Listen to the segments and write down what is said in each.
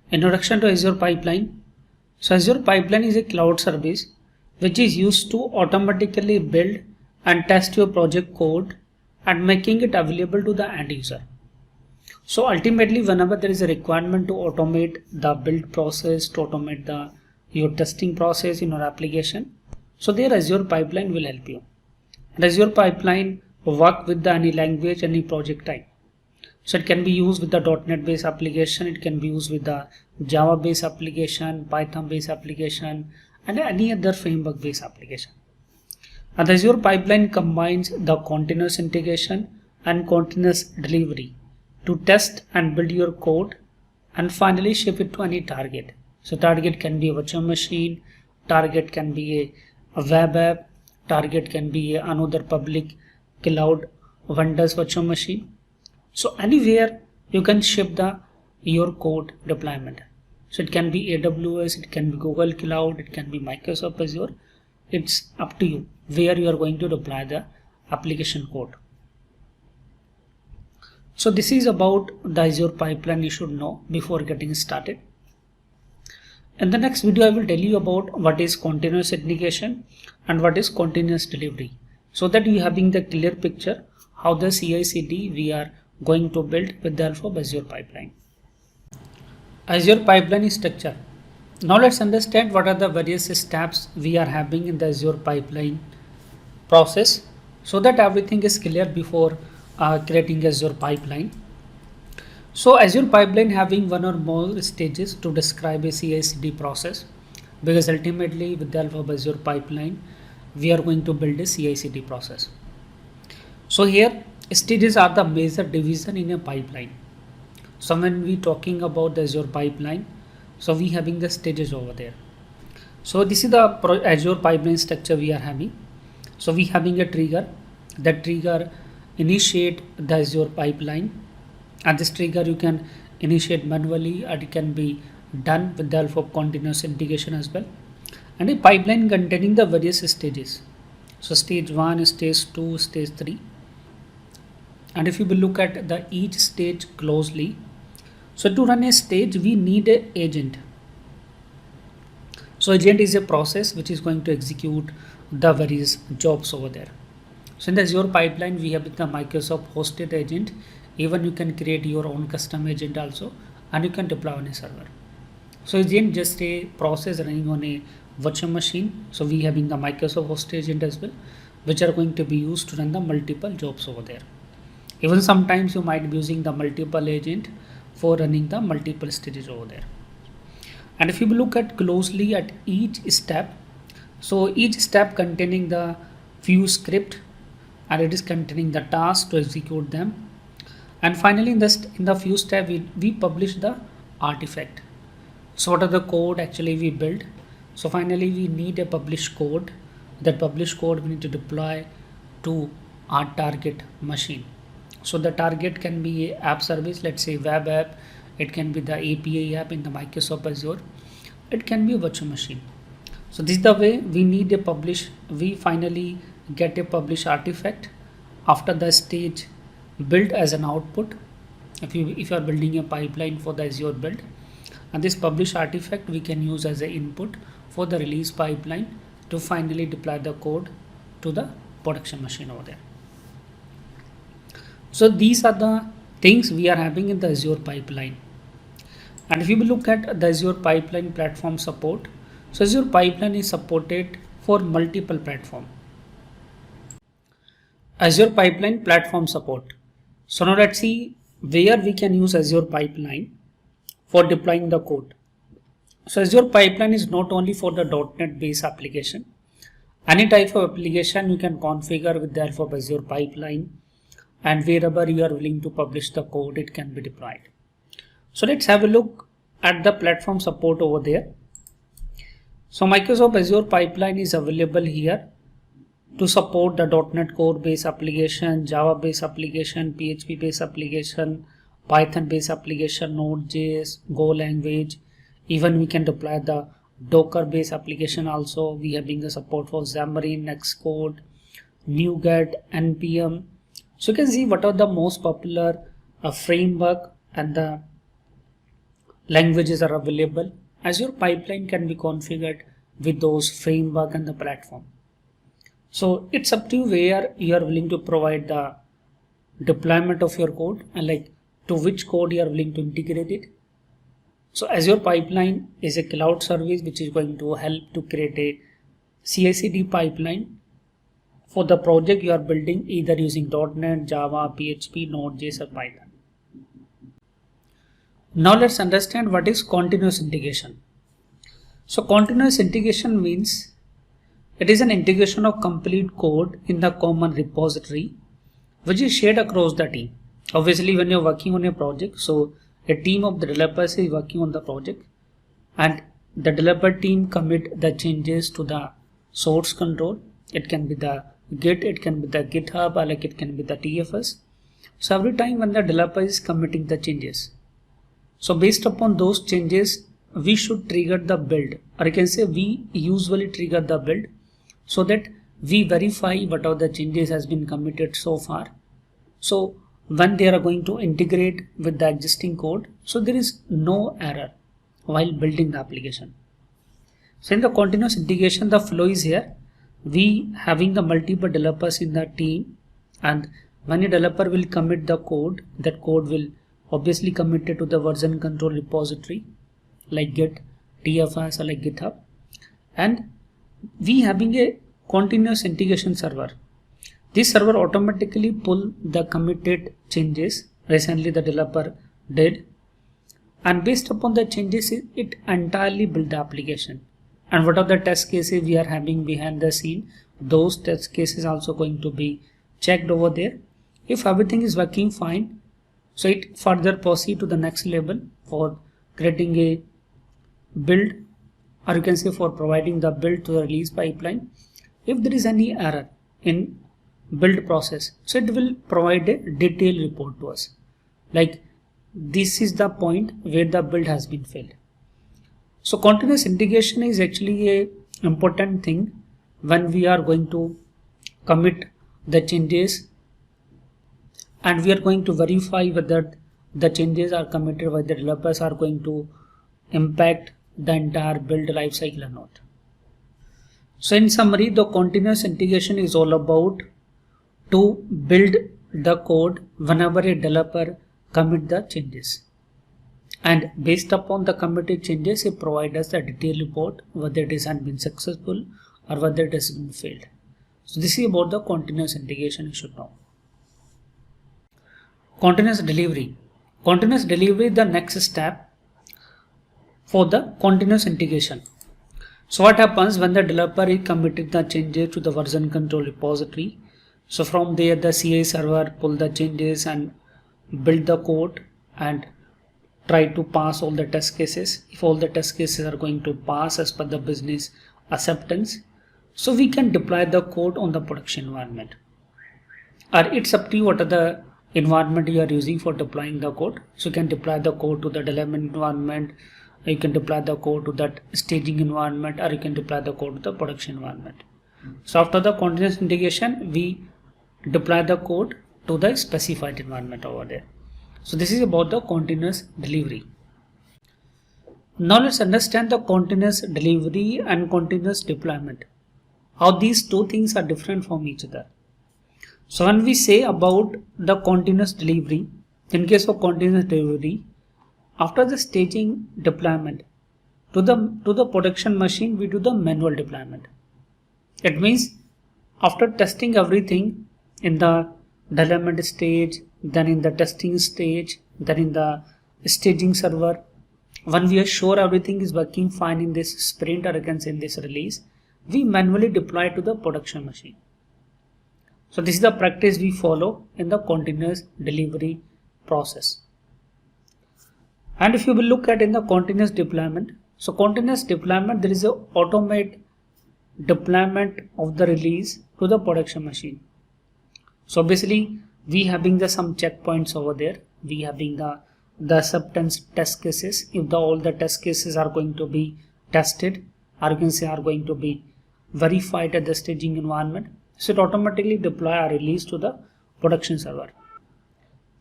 Introduction to Azure Pipeline. So Azure Pipeline is a cloud service which is used to automatically build and test your project code and making it available to the end user. So ultimately, whenever there is a requirement to automate the build process, to automate your testing process in your application, so there Azure Pipeline will help you. And Azure Pipeline work with any language, any project type. So it can be used with the .NET based application, it can be used with the Java based application, Python based application, and any other framework based application. And the Azure Pipeline combines the continuous integration and continuous delivery to test and build your code and finally ship it to any target. So target can be a virtual machine, target can be a web app, target can be another public cloud vendor's virtual machine. So anywhere you can ship your code deployment. So it can be AWS, it can be Google Cloud, it can be Microsoft Azure. It's up to you where you are going to deploy the application code. So this is about the Azure Pipeline you should know before getting started. In the next video, I will tell you about what is continuous integration and what is continuous delivery, so that you having the clear picture how the CI/CD we are going to build with the help of Azure Pipeline. Azure Pipeline structure. Now let's understand what are the various steps we are having in the Azure Pipeline process, so that everything is clear before creating Azure Pipeline. So Azure Pipeline having one or more stages to describe a CI/CD process, because ultimately with the help of Azure Pipeline we are going to build a CI/CD process. So here stages are the major division in a pipeline. So when we talking about the Azure Pipeline, so we having the stages over there. So this is the Azure Pipeline structure we are having. So we having a trigger. That trigger initiate the Azure Pipeline, and this trigger you can initiate manually, or it can be done with the help of continuous integration as well. And a pipeline containing the various stages. So stage 1, stage 2, stage 3. And if you will look at the each stage closely, so to run a stage we need an agent. So agent is a process which is going to execute the various jobs over there. So in the Azure Pipeline we have the Microsoft hosted agent. Even you can create your own custom agent also, and you can deploy on a server. So agent just a process running on a virtual machine. So we having the Microsoft hosted agent as well, which are going to be used to run the multiple jobs over there. Even sometimes you might be using the multiple agent for running the multiple stages over there. And if you look at closely at each step, so each step containing the few script, and it is containing the task to execute them. And finally in the few step we publish the artifact. So what are the code actually we build? So finally we need a publish code. That publish code we need to deploy to our target machine. So the target can be a app service, let's say web app, it can be the API app in the Microsoft Azure, it can be a virtual machine. So this is the way we need a publish. We finally get a publish artifact after the stage build as an output. If you are building a pipeline for the Azure build, and this publish artifact we can use as an input for the release pipeline to finally deploy the code to the production machine over there. So these are the things we are having in the Azure Pipeline. And if you look at the Azure Pipeline platform support, so Azure Pipeline is supported for multiple platforms. Azure Pipeline platform support. So now let's see where we can use Azure Pipeline for deploying the code. So Azure Pipeline is not only for the .NET based application. Any type of application you can configure with the help of Azure Pipeline, and wherever you are willing to publish the code, it can be deployed. So let's have a look at the platform support over there. So Microsoft Azure Pipeline is available here to support the .NET Core based application, Java based application, PHP based application, Python based application, Node.js, Go language. Even we can deploy the Docker based application also. We are having the support for Xamarin, Xcode, NuGet, NPM. So you can see what are the most popular framework and the languages are available. Azure pipeline can be configured with those framework and the platform. So it's up to you where you are willing to provide the deployment of your code and like to which code you are willing to integrate it. So Azure Pipeline is a cloud service which is going to help to create a CI/CD pipeline for the project you are building either using .NET, Java, PHP, Node.js or Python. Now let's understand what is continuous integration. So continuous integration means it is an integration of complete code in the common repository which is shared across the team. Obviously, when you're working on a project, so a team of the developers is working on the project and the developer team commit the changes to the source control. It can be the Git, it can be the GitHub, or like it can be the TFS. So every time when the developer is committing the changes, so based upon those changes, we should trigger the build, or you can say we usually trigger the build so that we verify whatever the changes has been committed so far. So when they are going to integrate with the existing code, so there is no error while building the application. So in the continuous integration, the flow is here. We having the multiple developers in the team, and when a developer will commit the code, that code will obviously commit it to the version control repository like Git, TFS or like GitHub, and we having a continuous integration server. This server automatically pull the committed changes recently the developer did, and based upon the changes it entirely build the application. And what are the test cases we are having behind the scene, those test cases also going to be checked over there. If everything is working fine, so it further proceed to the next level for creating a build, or you can say for providing the build to the release pipeline. If there is any error in build process, so it will provide a detailed report to us, like this is the point where the build has been failed. So continuous integration is actually a important thing when we are going to commit the changes and we are going to verify whether the changes are committed by the developers are going to impact the entire build lifecycle or not. So in summary, the continuous integration is all about to build the code whenever a developer commit the changes, and based upon the committed changes it provides us a detailed report whether it has been successful or whether it has been failed. So this is about the continuous integration you should know. Continuous delivery. Continuous delivery is the next step for the continuous integration. So what happens when the developer is committed the changes to the version control repository? So from there the CI server pull the changes and build the code and try to pass all the test cases. If all the test cases are going to pass as per the business acceptance, so we can deploy the code on the production environment. Or it's up to you what are the environment you are using for deploying the code. So you can deploy the code to the development environment, you can deploy the code to that staging environment, or you can deploy the code to the production environment. So after the continuous integration, we deploy the code to the specified environment over there. So this is about the continuous delivery. Now let's understand the continuous delivery and continuous deployment, how these two things are different from each other. So when we say about the continuous delivery, in case of continuous delivery, after the staging deployment to the production machine, we do the manual deployment. It means after testing everything in the development stage, then in the testing stage, then in the staging server, when we are sure everything is working fine in this sprint, or you can say in this release, we manually deploy to the production machine. So this is the practice we follow in the continuous delivery process. And if you will look at in the continuous deployment, so continuous deployment, there is a automate deployment of the release to the production machine. So basically we having the some checkpoints over there, we having the acceptance test cases. If all the test cases are going to be tested, or you can say are going to be verified at the staging environment, so it automatically deploy or release to the production server.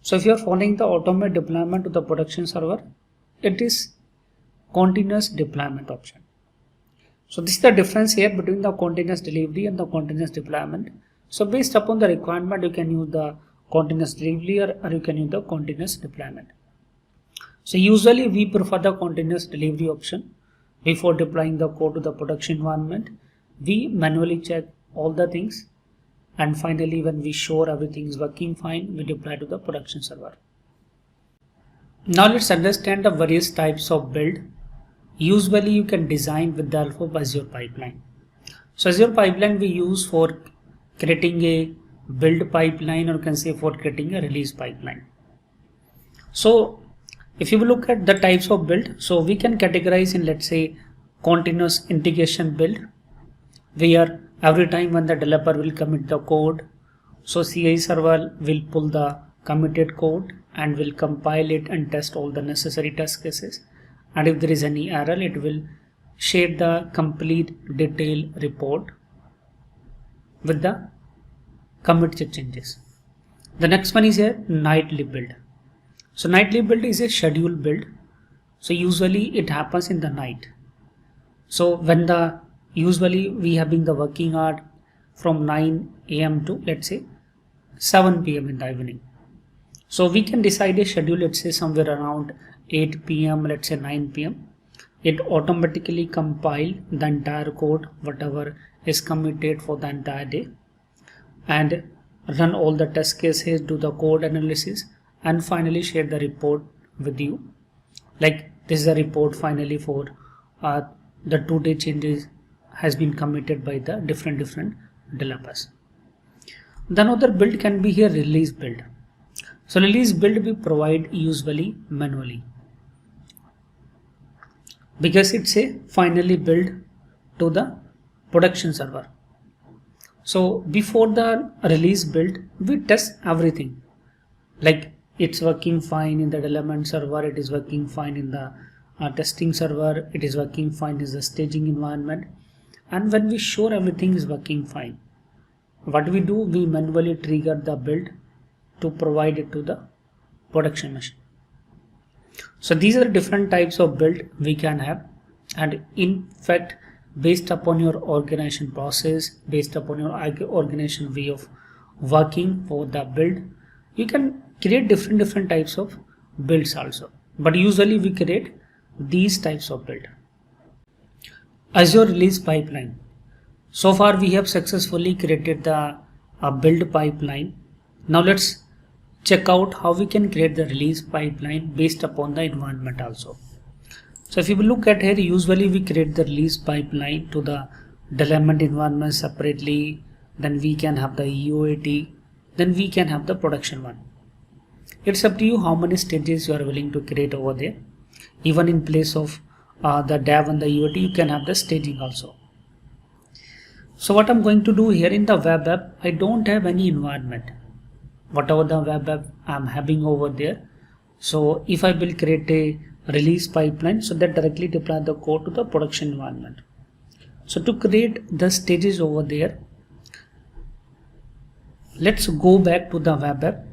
So if you are following the automate deployment to the production server, it is continuous deployment option. So this is the difference here between the continuous delivery and the continuous deployment. So based upon the requirement, you can use the continuous delivery or you can use the continuous deployment. So usually we prefer the continuous delivery option. Before deploying the code to the production environment, we manually check all the things, and finally when we sure everything is working fine, we deploy to the production server. Now let's understand the various types of build. Usually you can design with the help of Azure Pipeline. So Azure Pipeline we use for creating a build pipeline, or you can say for creating a release pipeline. So if you look at the types of build, so we can categorize in, let's say, continuous integration build, where every time when the developer will commit the code, so CI server will pull the committed code and will compile it and test all the necessary test cases. And if there is any error, it will share the complete detailed report with the commit changes. The next one is a nightly build. So nightly build is a scheduled build. So usually it happens in the night. So when usually we having the working hour from 9 AM to, let's say, 7 PM in the evening. So we can decide a schedule, let's say somewhere around 8 PM, let's say 9 PM. It automatically compile the entire code, whatever is committed for the entire day, and run all the test cases, do the code analysis, and finally share the report with you. Like this is a report finally for the 2-day changes has been committed by the different developers. The another build can be here release build. So release build we provide usually manually, because it's a finally build to the production server. So before the release build, we test everything, like it's working fine in the development server, it is working fine in the testing server, it is working fine in the staging environment. And when we sure everything is working fine, what we do, we manually trigger the build to provide it to the production machine. So these are different types of build we can have, and in fact based upon your organization process, based upon your organization way of working for the build, you can create different types of builds also, but usually we create these types of build. Azure release pipeline. So far we have successfully created the build pipeline. Now let's check out how we can create the release pipeline based upon the environment also. So if you look at here, usually we create the release pipeline to the development environment separately, then we can have the UAT, then we can have the production one. It's up to you how many stages you are willing to create over there. Even in place of the dev and the UAT, you can have the staging also. So what I'm going to do here in the web app, I don't have any environment. Whatever the web app I'm having over there. So if I will create a release pipeline, so that directly deploy the code to the production environment. So to create the stages over there, let's go back to the web app.